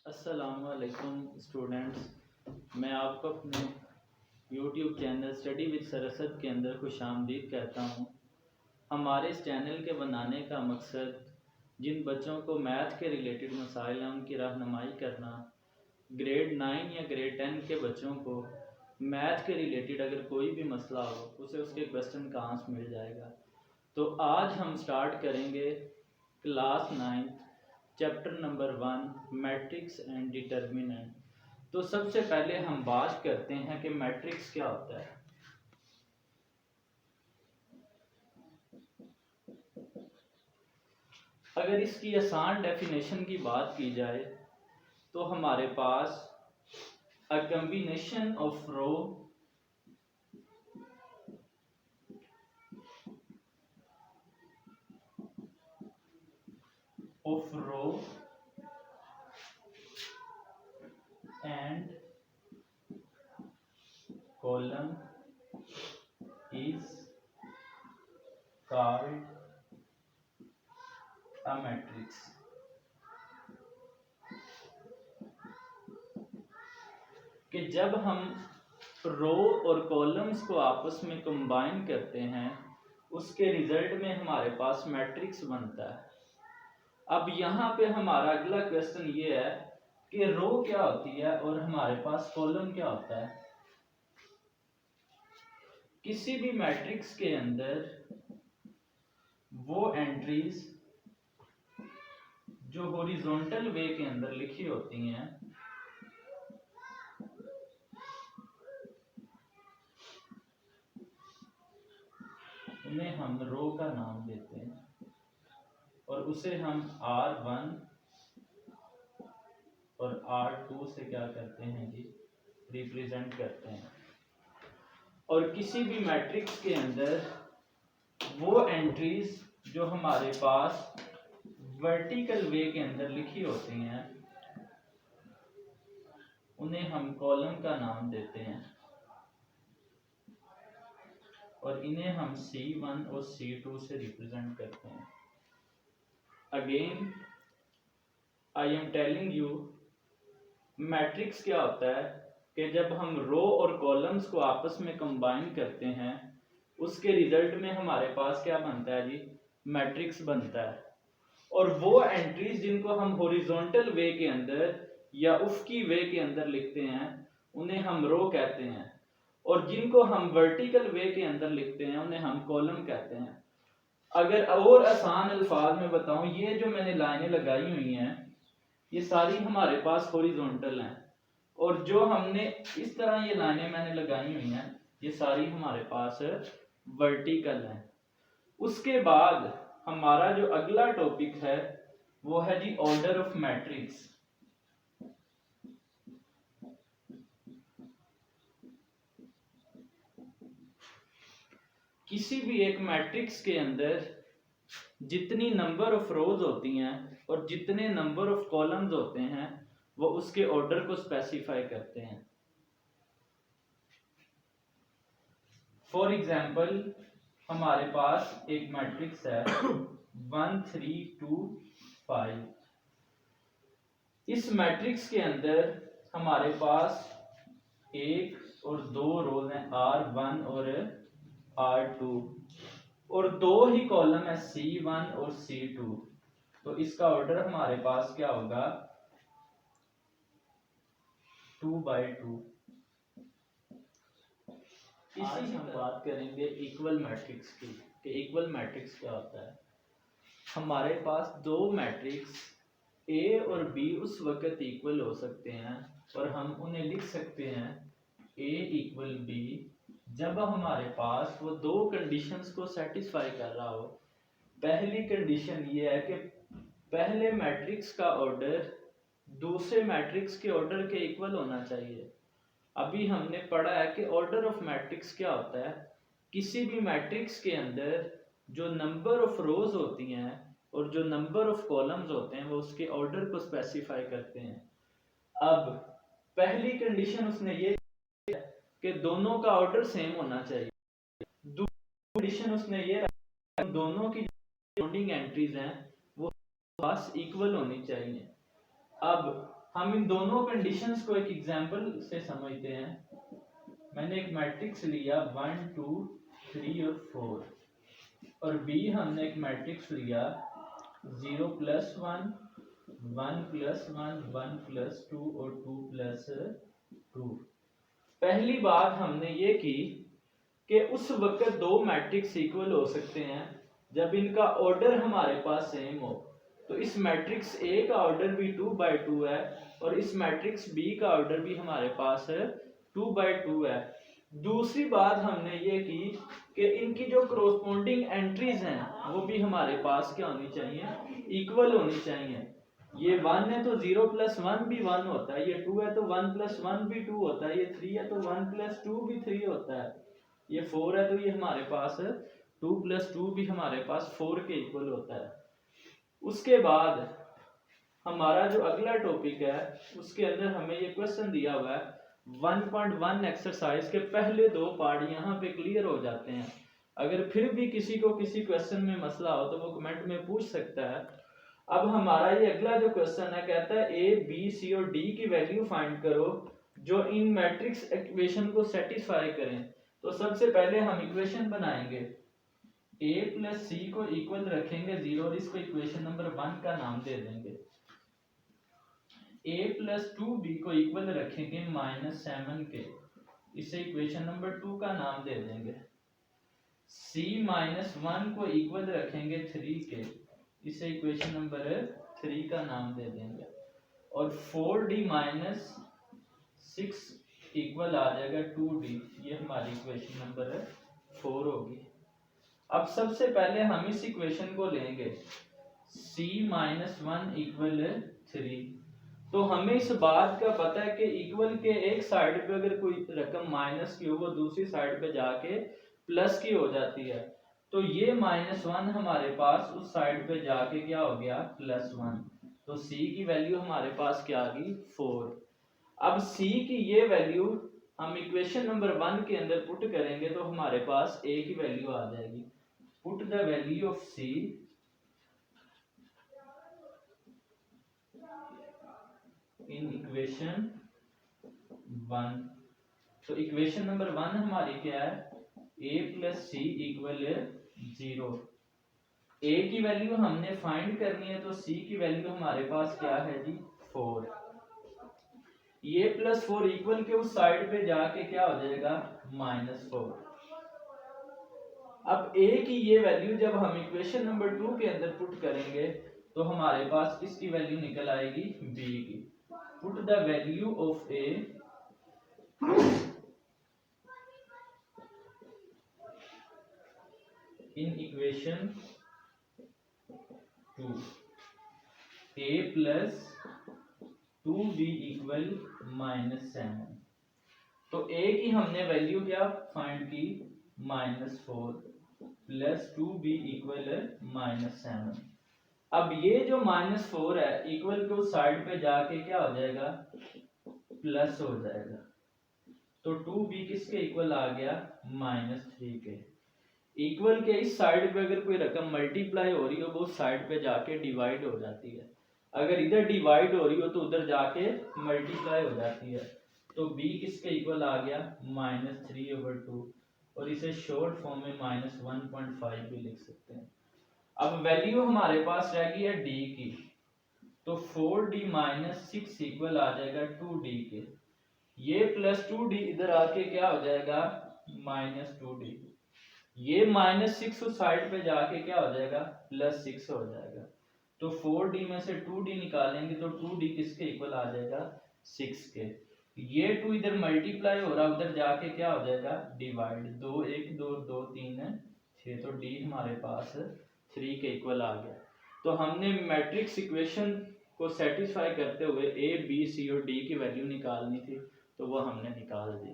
अस्सलामुअलैकुम स्टूडेंट्स, मैं आपको अपने यूट्यूब चैनल स्टडी विद सरसद के अंदर खुशामदीद कहता हूँ। हमारे इस चैनल के बनाने का मकसद जिन बच्चों को मैथ के रिलेटेड मसाइल हैं उनकी रहनुमाई करना। ग्रेड 9 या ग्रेड 10 के बच्चों को मैथ के रिलेटेड अगर कोई भी मसला हो उसे उसके क्वेश्चन का आंसर मिल जाएगा। तो आज हम स्टार्ट करेंगे class 9 chapter number 1 matrix and determinant. तो सबसे पहले हम बात करते हैं कि मैट्रिक्स क्या होता है। अगर इसकी आसान डेफिनेशन की बात की जाए तो हमारे पास a combination of row and column is called a matrix। कि जब हम रो और कॉलम्स को आपस में कंबाइन करते हैं उसके रिजल्ट में हमारे पास मैट्रिक्स बनता है। अब यहाँ पे हमारा अगला क्वेश्चन ये है कि रो क्या होती है और हमारे पास कॉलम क्या होता है। किसी भी मैट्रिक्स के अंदर वो एंट्रीज जो हॉरिजॉन्टल वे के अंदर लिखी होती हैं उन्हें हम रो का नाम देते हैं और उसे हम R1 और R2 से क्या करते हैं जी, रिप्रेजेंट करते हैं। और किसी भी मैट्रिक्स के अंदर वो एंट्रीज जो हमारे पास वर्टिकल वे के अंदर लिखी होती हैं उन्हें हम कॉलम का नाम देते हैं और इन्हें हम C1 और C2 से रिप्रेजेंट करते हैं। Again I am telling you, matrix क्या होता है कि जब हम रो और कॉलम्स को आपस में कंबाइन करते हैं उसके रिजल्ट में हमारे पास क्या बनता है जी, मैट्रिक्स बनता है। और वो एंट्रीज जिनको हम हॉरिजॉन्टल वे के अंदर या उफकी वे के अंदर लिखते हैं उन्हें हम रो कहते हैं और जिनको हम वर्टिकल वे के अंदर लिखते हैं उन्हें हम कॉलम कहते हैं। अगर और आसान अल्फाज में बताऊं, ये जो मैंने लाइनें लगाई हुई हैं ये सारी हमारे पास हॉरिजॉन्टल हैं और जो हमने इस तरह ये लाइनें मैंने लगाई हुई हैं ये सारी हमारे पास वर्टिकल हैं। उसके बाद हमारा जो अगला टॉपिक है वो है जी ऑर्डर ऑफ मैट्रिक्स। किसी भी एक मैट्रिक्स के अंदर जितनी नंबर ऑफ रोज होती हैं और जितने नंबर ऑफ कॉलम्स होते हैं वो उसके ऑर्डर को स्पेसिफाई करते हैं। फॉर एग्जाम्पल हमारे पास एक मैट्रिक्स है 1 3 2 5। इस मैट्रिक्स के अंदर हमारे पास एक और दो रोज हैं R1 और R2 और दो ही कॉलम है C1 और C2। तो इसका ऑर्डर हमारे पास क्या होगा, 2/2। आज हम बात करेंगे इक्वल मैट्रिक्स की कि इक्वल मैट्रिक्स क्या होता है। हमारे पास दो मैट्रिक्स A और B उस वक्त इक्वल हो सकते हैं और हम उन्हें लिख सकते हैं A इक्वल B जब हमारे पास वो दो कंडीशंस को सेटिस्फाई कर रहा हो। पहली कंडीशन ये है कि पहले मैट्रिक्स का ऑर्डर दूसरे मैट्रिक्स के ऑर्डर के इक्वल होना चाहिए। अभी हमने पढ़ा है कि ऑर्डर ऑफ मैट्रिक्स क्या होता है, किसी भी मैट्रिक्स के अंदर जो नंबर ऑफ रोज होती हैं और जो नंबर ऑफ कॉलम्स होते हैं वो उसके ऑर्डर को स्पेसिफाई करते हैं। अब पहली कंडीशन उसने ये कि दोनों का ऑर्डर सेम होना चाहिए। दूसरी कंडीशन उसने ये रखा कि दोनों की सराउंडिंग एंट्रीज हैं वो पास इक्वल होनी चाहिए। अब हम इन दोनों कंडीशंस को एक एग्जांपल से समझते हैं। मैंने एक मैट्रिक्स लिया 1 2 3 और 4 और बी हमने एक मैट्रिक्स लिया 0 + 1 1 + 1 1 + 2 और 2 + 2। पहली बात हमने ये की कि उस वक्त दो मैट्रिक्स इक्वल हो सकते हैं जब इनका ऑर्डर हमारे पास सेम हो। तो इस मैट्रिक्स ए का ऑर्डर भी 2/2 है और इस मैट्रिक्स बी का ऑर्डर भी हमारे पास 2/2 है। दूसरी बात हमने ये की कि इनकी जो कोरोस्पोंडिंग एंट्रीज हैं वो भी हमारे पास क्या होनी चाहिए, इक्वल होनी चाहिए। ये 1 है तो 0 + 1 भी 1 होता है, ये 2 है तो 1 + 1 भी 2 होता है, ये 3 है तो 1 + 2 भी 3 होता है, ये 4 है तो ये हमारे पास 2 + 2 भी हमारे पास 4 के इक्वल होता है। उसके बाद हमारा जो अगला टॉपिक है उसके अंदर हमें ये क्वेश्चन दिया हुआ है 1.1 एक्सरसाइज के पहले दो पार्ट यहाँ पे क्लियर हो जाते हैं। अगर फिर भी किसी को किसी क्वेश्चन में मसला हो तो वो कमेंट में पूछ सकता है। अब हमारा ये अगला जो क्वेश्चन है कहता है ए बी सी और डी की वैल्यू फाइंड करो जो इन मैट्रिक्स इक्वेशन को सेटिस्फाई करें। तो सबसे पहले हम इक्वेशन बनाएंगे, a + c को इक्वल रखेंगे 0 और इसको इक्वेशन नंबर 1 का नाम दे देंगे। a + 2b को इक्वल रखेंगे -7 के, इसे इक्वेशन नंबर 2 का नाम दे देंगे। c - 1 को इक्वल रखेंगे 3 के, इसे इक्वेशन नंबर 3 का नाम दे देंगे। और 4d - 6 इक्वल आ जाएगा 2d, ये हमारी इक्वेशन नंबर 4 होगी। अब सबसे पहले हम इस इक्वेशन को लेंगे c - 1 = 3। तो हमें इस बात का पता है कि इक्वल के एक साइड पे अगर कोई रकम माइनस की हो वो दूसरी साइड पे जाके प्लस की हो जाती है। तो ये -1 हमारे पास उस साइड पे जाके क्या हो गया, +1। तो c की वैल्यू हमारे पास क्या आ गई, 4। अब c की ये वैल्यू हम इक्वेशन नंबर 1 के अंदर पुट करेंगे तो हमारे पास a की वैल्यू आ जाएगी। Put the value of c in equation 1। तो इक्वेशन नंबर 1 हमारी क्या है, a + c = 0। a की वैल्यू हमने फाइंड करनी है तो c की वैल्यू हमारे पास क्या है जी, 4। ये +4 इक्वल के उस साइड पे जाके क्या हो जाएगा, -4। अब a की ये वैल्यू जब हम इक्वेशन नंबर 2 के अंदर पुट करेंगे तो हमारे पास किसकी वैल्यू निकल आएगी, b की। Put the value of a in equation 2, a + 2b = -7। तो a की हमने वैल्यू क्या फाइंड की, -4 + 2b = -7। अब ये जो -4 है इक्वल के उस साइड पे जाके क्या हो जाएगा, प्लस हो जाएगा। तो 2b किसके इक्वल आ गया, -3 के। इक्वल के इस साइड पे अगर कोई रकम मल्टीप्लाई हो रही हो वो उस साइड पे जाके डिवाइड हो जाती है, अगर इधर डिवाइड हो रही हो तो उधर जाके मल्टीप्लाई हो जाती है। तो b किसके इक्वल आ गया, -3/2 और इसे शॉर्ट फॉर्म में -1.5 भी लिख सकते हैं। अब वैल्यू हमारे पास रह गई है d की, तो 4d - 6 इक्वल आ जाएगा 2d के। ये +2d इधर आके क्या हो जाएगा, -2d। ये -6 उस साइड पे जाके क्या हो जाएगा, +6 हो जाएगा। तो 4d में से 2d निकालेंगे तो 2d किसके इक्वल आ जाएगा, 6 के। ये 2 इधर मल्टीप्लाई हो रहा उधर जाके क्या हो जाएगा, डिवाइड। 2 1 2 2 3 6, तो d हमारे पास 3 के इक्वल आ गया। तो हमने मैट्रिक्स इक्वेशन को सेटिस्फाई करते हुए a b c और d की वैल्यू निकालनी थी, तो वो हमने निकाल दी।